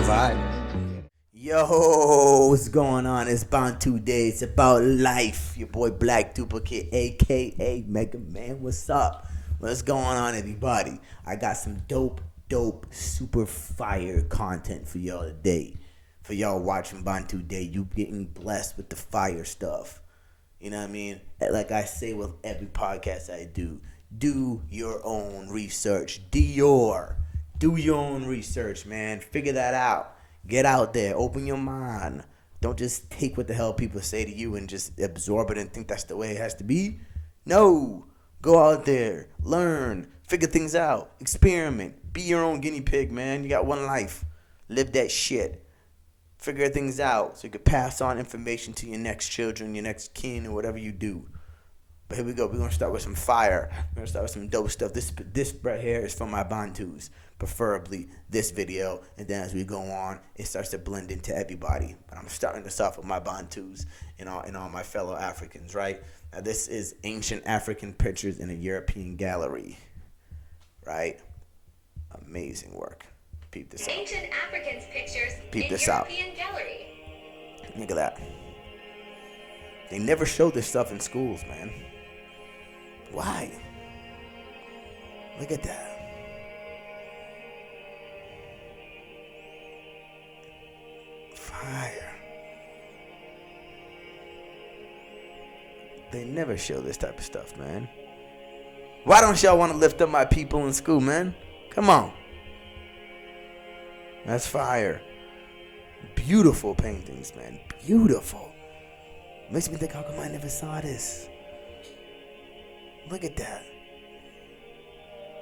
vibe. Yo, what's going on? It's Bantu Day. It's about life. Your boy Black Duplicate, aka Mega Man. What's up? What's going on, everybody? I got some dope, super fire content for y'all today. For y'all watching Bantu Day, you getting blessed with the fire stuff. You know what I mean? Like I say with every podcast I do your own research. Do your own research, man. Figure that out. Get out there. Open your mind. Don't just take what the hell people say to you and just absorb it and think that's the way it has to be. No. Go out there. Learn. Figure things out. Experiment. Be your own guinea pig, man. You got one life. Live that shit. Figure things out so you can pass on information to your next children, your next kin, or whatever you do. But here we go. We're going to start with some fire. We're going to start with some dope stuff. This right here is from my Bantus, preferably this video. And then as we go on, it starts to blend into everybody. But I'm starting this off with my Bantus and all my fellow Africans, right? Now, this is ancient African pictures in a European gallery, right? Amazing work. Peep this out. Ancient Africans pictures Peep this in out. European gallery. Look at that. They never show this stuff in schools, man. Why? Look at that. Fire. They never show this type of stuff, man. Why don't y'all want to lift up my people in school, man? Come on. That's fire. Beautiful paintings, man. Beautiful. Makes me think, how come I never saw this? Look at that.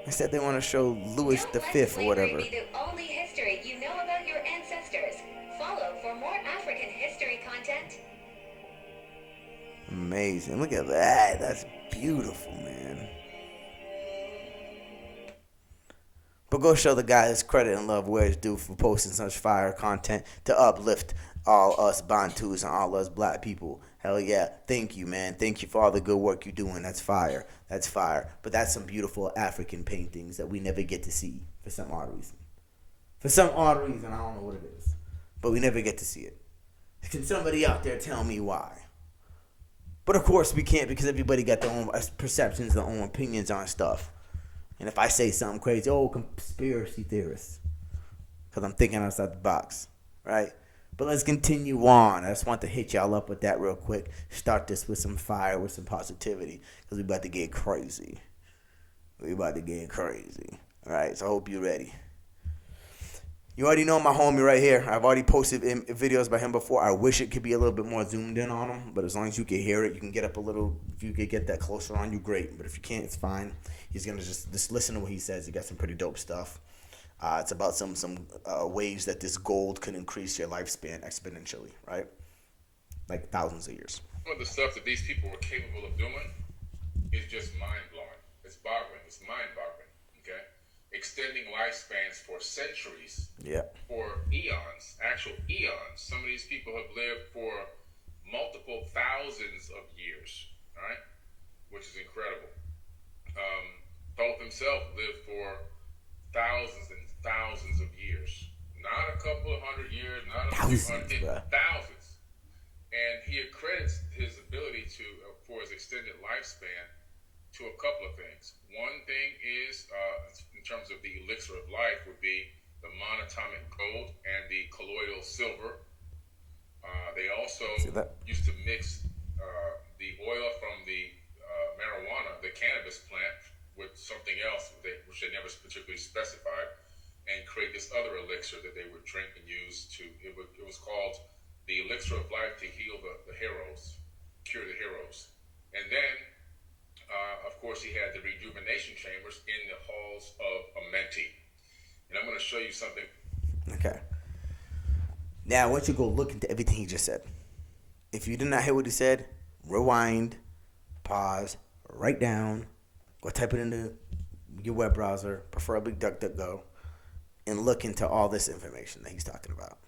Instead, they want to show Louis Don't V let or whatever. slavery be the only history you know about your ancestors. Follow for more African history content. Amazing. Look at that. That's beautiful, man. But go show the guy his credit and love where it's due for posting such fire content to uplift all us Bantus and all us black people. Hell yeah. Thank you, man. Thank you for all the good work you're doing. That's fire. That's fire. But that's some beautiful African paintings that we never get to see for some odd reason. For some odd reason, I don't know what it is. But we never get to see it. Can somebody out there tell me why? But of course we can't, because everybody got their own perceptions, their own opinions on stuff. And if I say something crazy, conspiracy theorists. Because I'm thinking outside the box, right? But let's continue on. I just want to hit y'all up with that real quick. Start this with some fire, with some positivity. Because we about to get crazy. We about to get crazy. All right, so I hope you're ready. You already know my homie right here. I've already posted videos by him before. I wish it could be a little bit more zoomed in on him. But as long as you can hear it, you can get up a little. If you could get that closer on you, great. But if you can't, it's fine. He's going to just listen to what he says. He got some pretty dope stuff. It's about some ways that this gold can increase your lifespan exponentially, right? Like thousands of years. Some of the stuff that these people were capable of doing is just mind-blowing. It's boggling. It's mind-boggling, okay? Extending lifespans for centuries, for eons, actual eons. Some of these people have lived for multiple thousands of years, all right? Which is incredible. Thoth himself lived for thousands and thousands of years. Not a couple of hundred years, not a few hundred, thousands. And he accredits his ability for his extended lifespan to a couple of things. One thing is, in terms of the elixir of life, would be the monatomic gold and the colloidal silver. They also used to mix the oil from the marijuana, the cannabis plant, with something else, which they never particularly specified, and create this other elixir that they would drink and use it was called the elixir of life to heal the heroes, cure the heroes. And then, of course, he had the rejuvenation chambers in the halls of Amenti. And I'm going to show you something. Okay. Now, I want you to go look into everything he just said. If you did not hear what he said, rewind, pause, write down, go type it into your web browser, preferably DuckDuckGo, and look into all this information that he's talking about.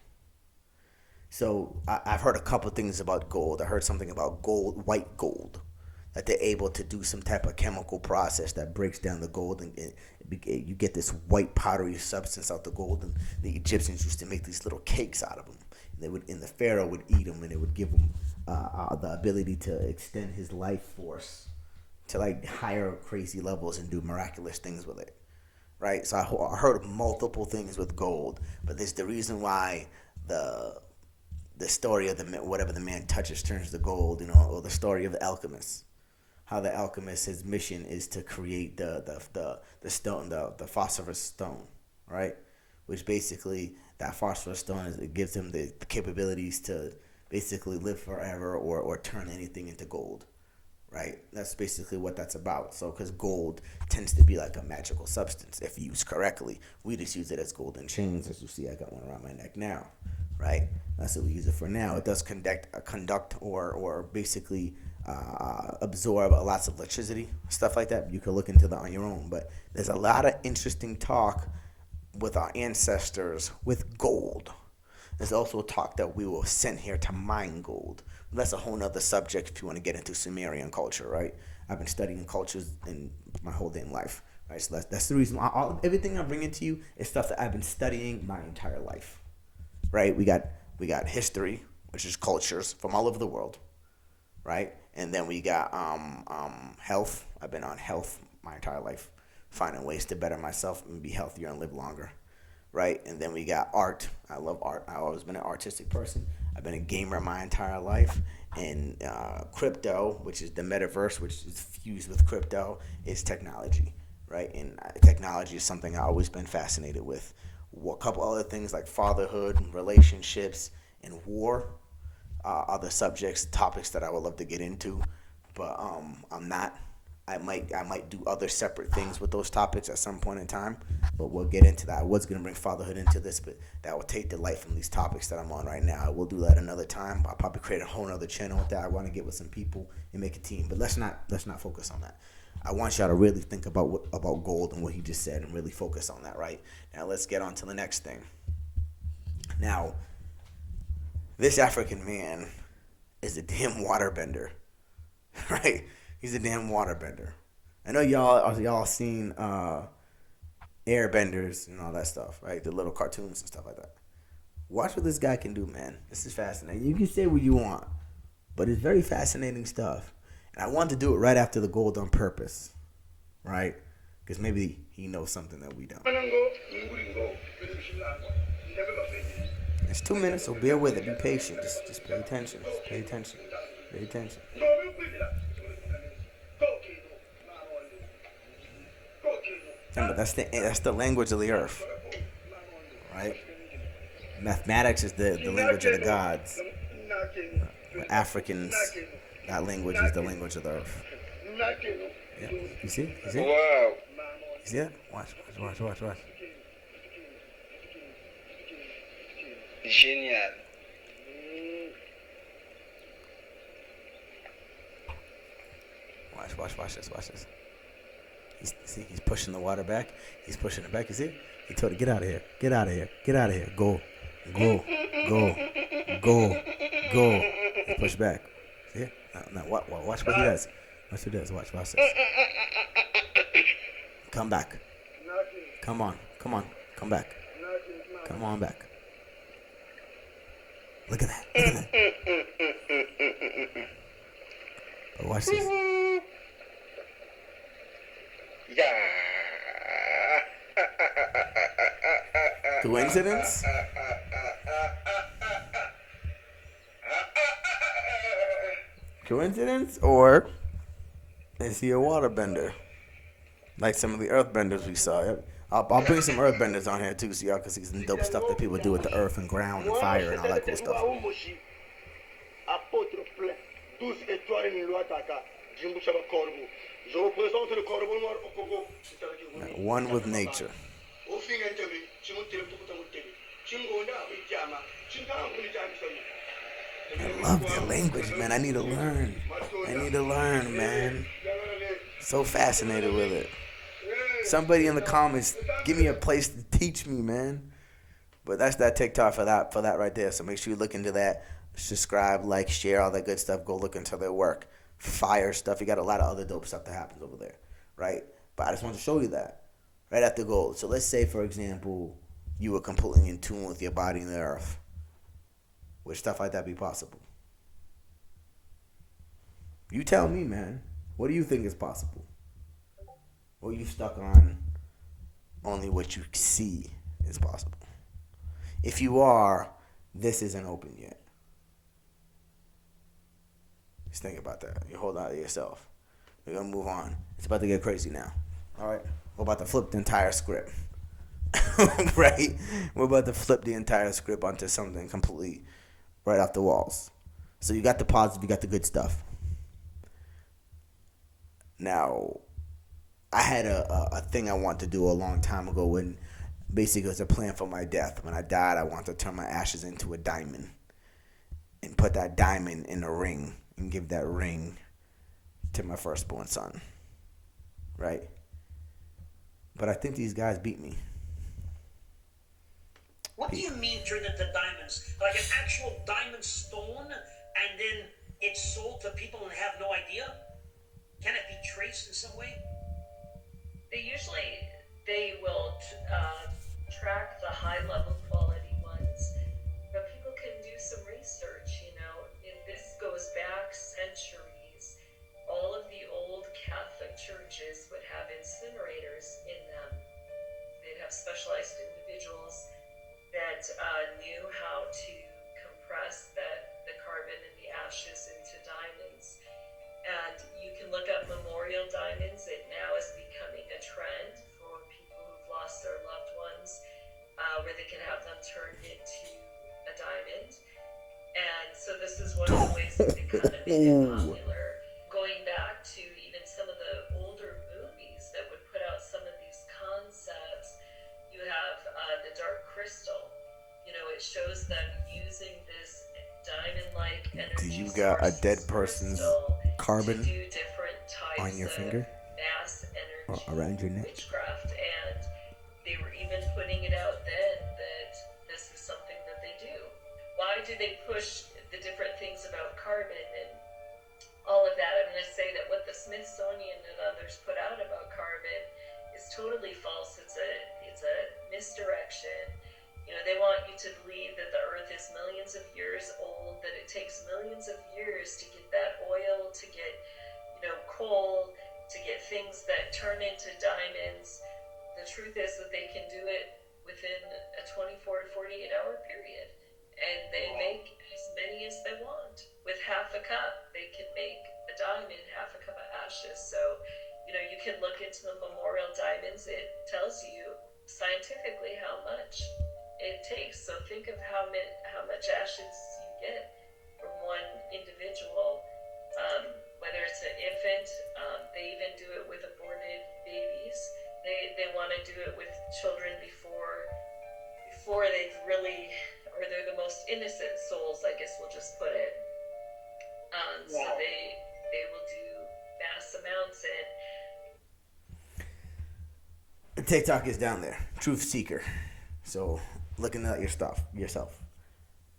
So I've heard a couple things about gold. I heard something about gold, white gold. that they're able to do some type of chemical process that breaks down the gold, and you get this white powdery substance out the gold. And the Egyptians used to make these little cakes out of them. And the pharaoh would eat them, and it would give him the ability to extend his life force to like higher crazy levels and do miraculous things with it. Right? So I heard multiple things with gold, but there's the reason why the story of whatever the man touches turns to gold, or the story of the alchemist. How the alchemist, his mission is to create the stone, the phosphorus stone, right? Which basically, that phosphorus stone it gives him the capabilities to basically live forever or turn anything into gold, right? That's basically what that's about. So, because gold tends to be like a magical substance if used correctly. We just use it as golden chains, as you see. I got one around my neck now, right? That's what we use it for now. It does conduct or basically absorb lots of electricity, stuff like that. You can look into that on your own. But there's a lot of interesting talk with our ancestors with gold. There's also talk that we were sent here to mine gold. That's a whole nother subject if you want to get into Sumerian culture, right? I've been studying cultures in my whole damn life, right? So that's the reason why everything I'm bringing to you is stuff that I've been studying my entire life, right? We got history, which is cultures from all over the world, right? And then we got health. I've been on health my entire life, finding ways to better myself and be healthier and live longer, right? And then we got art. I love art. I've always been an artistic person. I've been a gamer my entire life. And crypto, which is the metaverse, which is fused with crypto, is technology, right? And technology is something I've always been fascinated with. A couple other things like fatherhood, relationships, and war. Other topics that I would love to get into, but I'm not. I might do other separate things with those topics at some point in time, but we'll get into that. I was going to bring fatherhood into this, but that will take the light from these topics that I'm on right now. I will do that another time. I'll probably create a whole other channel with that. I want to get with some people and make a team, but let's not focus on that. I want y'all to really think about gold and what he just said and really focus on that, right? Now let's get on to the next thing. Now, this African man is a damn waterbender, right? He's a damn waterbender. I know y'all seen Airbenders and all that stuff, right? The little cartoons and stuff like that. Watch what this guy can do, man. This is fascinating. You can say what you want, but it's very fascinating stuff. And I wanted to do it right after the gold on purpose, right? Because maybe he knows something that we don't. It's 2 minutes, so bear with it. Be patient. Just pay attention. Just pay attention. Pay attention. Remember, that's the language of the earth, right? Mathematics is the language of the gods. Africans, that language is the language of the earth. Yeah. You see? You see? Wow. You see that? Watch. Génial. Watch this. He's pushing the water back. He's pushing it back. You see? He told it, get out of here. Get out of here. Go. He pushed back. See? Now watch what he does. Watch what he does. Watch this. Come back. Come on. Come back. Come on back. Look at that. But watch this. Yeah. Coincidence? Coincidence? Or is he a waterbender? Like some of the earthbenders we saw. I'll bring some earthbenders on here too so y'all can see some dope stuff that people do with the earth and ground and fire and all that cool stuff. One with nature. I love their language, man. I need to learn, man. So fascinated with it. Somebody in the comments, give me a place to teach me, man. But that's that TikTok for that right there. So make sure you look into that. Subscribe, like, share, all that good stuff. Go look into their work. fire stuff. You got a lot of other dope stuff that happens over there, right? But I just wanted to show you that right after gold. So let's say, for example, you were completely in tune with your body and the earth. Would stuff like that be possible? You tell me, man. What do you think is possible? Or you stuck on only what you see is possible? If you are, this isn't open yet. Just think about that. You hold on to yourself. We're going to move on. It's about to get crazy now. All right? We're about to flip the entire script. Right? We're about to flip the entire script onto something completely right off the walls. So you got the positive, you got the good stuff. Now, I had a thing I wanted to do a long time ago when basically it was a plan for my death. When I died, I wanted to turn my ashes into a diamond and put that diamond in a ring and give that ring to my firstborn son. Right? But I think these guys beat me. What do you mean turn into diamonds? Like an actual diamond stone and then it's sold to people and have no idea? Can it be traced in some way? They will track the high level quality ones, but people can do some research. This goes back centuries. All of the old Catholic churches would have incinerators in them. They'd have specialized individuals that knew how to compress the carbon and the ashes into diamonds. And you can look up memorial diamonds. It now is becoming a trend for people who've lost their loved ones, where they can have them turned into a diamond. And so this is one of the ways that they kind of made it popular. Going back to even some of the older movies that would put out some of these concepts, you have the Dark Crystal. It shows them using this diamond-like energy. Do you got a dead person's carbon on your finger mass energy or around your neck? Witchcraft, and they were even putting it out then that this is something that they do. Why do they push the different things about carbon and all of that? I'm going to say that what the Smithsonian and others put out about carbon is totally false. It's a misdirection. They want you to believe that the earth is millions of years old, that it takes millions of years to get that oil, to get, coal, to get things that turn into diamonds. The truth is that they can do it within a 24 to 48 hour period. And they make as many as they want. With half a cup, they can make a diamond, half a cup of ashes. So, you can look into the memorial diamonds. It tells you scientifically how much it takes. So think of how much ashes you get from one individual, whether it's an infant. They even do it with aborted babies. They want to do it with children before they've really, or they're the most innocent souls, I guess we'll just put it. So they will do mass amounts. And TikTok is down there, Truth Seeker. So looking at your stuff yourself.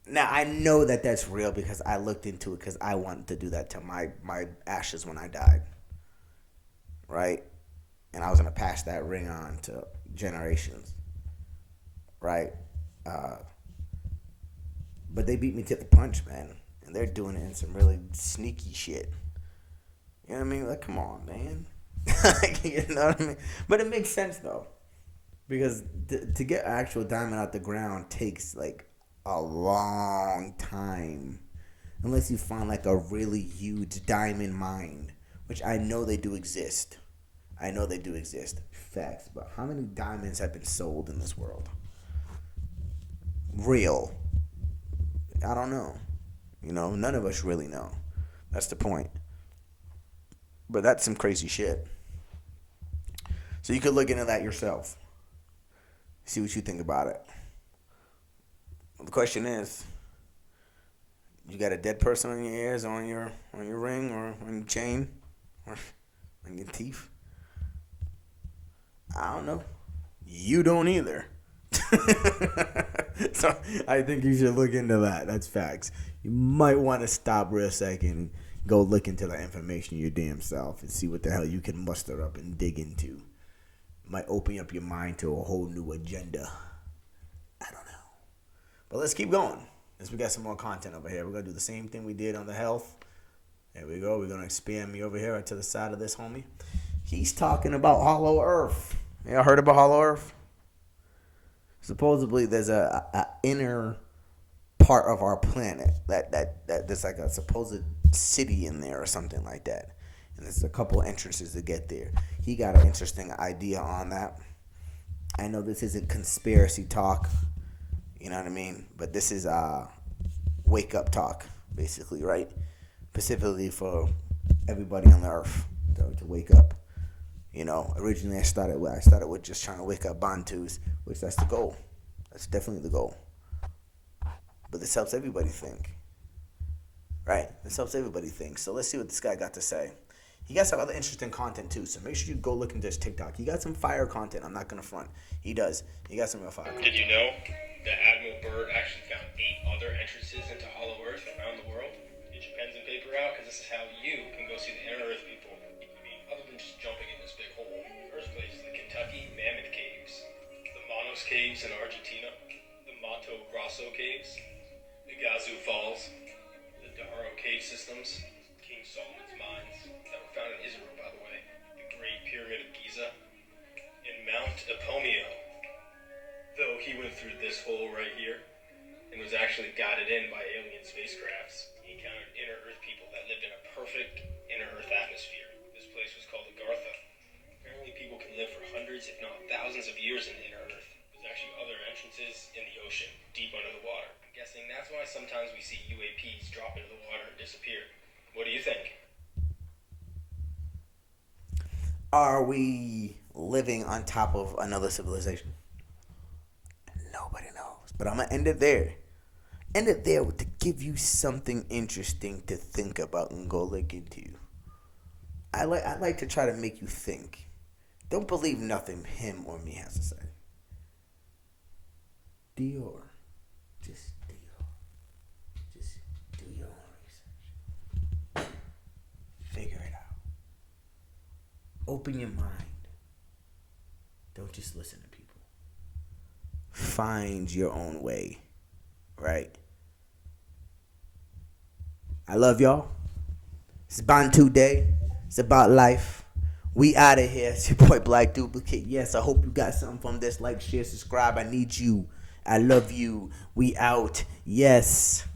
Now I know that that's real because I looked into it because I wanted to do that to my ashes when I died, right? And I was gonna pass that ring on to generations, right? But they beat me to the punch, man, and they're doing it in some really sneaky shit. You know what I mean? Like, come on, man. You know what I mean? But it makes sense though. Because to get actual diamond out the ground takes like a long time. Unless you find like a really huge diamond mine. Which I know they do exist. Facts. But how many diamonds have been sold in this world? Real. I don't know. None of us really know. That's the point. But that's some crazy shit. So you could look into that yourself. See what you think about it. The question is, you got a dead person on your ears, or on your ring, or on your chain, or on your teeth? I don't know. You don't either. So I think you should look into that. That's facts. You might want to stop for a second, go look into that information your damn self and see what the hell you can muster up and dig into. Might open up your mind to a whole new agenda. I don't know. But let's keep going. Since we got some more content over here. We're going to do the same thing we did on the health. There we go. We're going to expand me over here to the side of this homie. He's talking about Hollow Earth. Y'all heard about Hollow Earth? Supposedly there's a inner part of our planet that there's like a supposed city in there or something like that. And there's a couple entrances to get there. He got an interesting idea on that. I know this isn't conspiracy talk, you know what I mean? But this is wake up talk, basically, right? Specifically for everybody on the earth to wake up. You know, originally I started with just trying to wake up Bantus, which that's the goal. That's definitely the goal. But this helps everybody think. Right? This helps everybody think. So let's see what this guy got to say. He got some other interesting content too, so make sure you go look into his TikTok. He got some fire content. I'm not going to front. He does. He got some real fire content. Did you know that Admiral Byrd actually found 8 other entrances into Hollow Earth around the world? Get your pens and paper out, because this is how you can go see the inner Earth people. I mean, other than just jumping in this big hole. First place is the Kentucky Mammoth Caves, the Manos Caves in Argentina, the Mato Grosso Caves, the Gazoo Falls, the Daharo Cave Systems, King Solomon's Mines, that were found in Israel, by the way, the Great Pyramid of Giza, and Mount Epomeo. Though he went through this hole right here and was actually guided in by alien spacecrafts, he encountered inner Earth people that lived in a perfect inner Earth atmosphere. This place was called Agartha. Apparently people can live for hundreds, if not thousands of years in the inner Earth. There's actually other entrances in the ocean, deep under the water. I'm guessing that's why sometimes we see UAPs drop into the water and disappear. What do you think? Are we living on top of another civilization? Nobody knows. But I'm going to end it there. End it there to give you something interesting to think about and go look into. I like to try to make you think. Don't believe nothing him or me has to say. Dior. Just Dior. Just do your own research. Figure it out. Open your mind. Don't just listen to people. Find your own way. Right? I love y'all. It's Bantu Day. It's about life. We out of here. It's your boy Black Duplicate. Yes, I hope you got something from this. Like, share, subscribe. I need you. I love you. We out. Yes.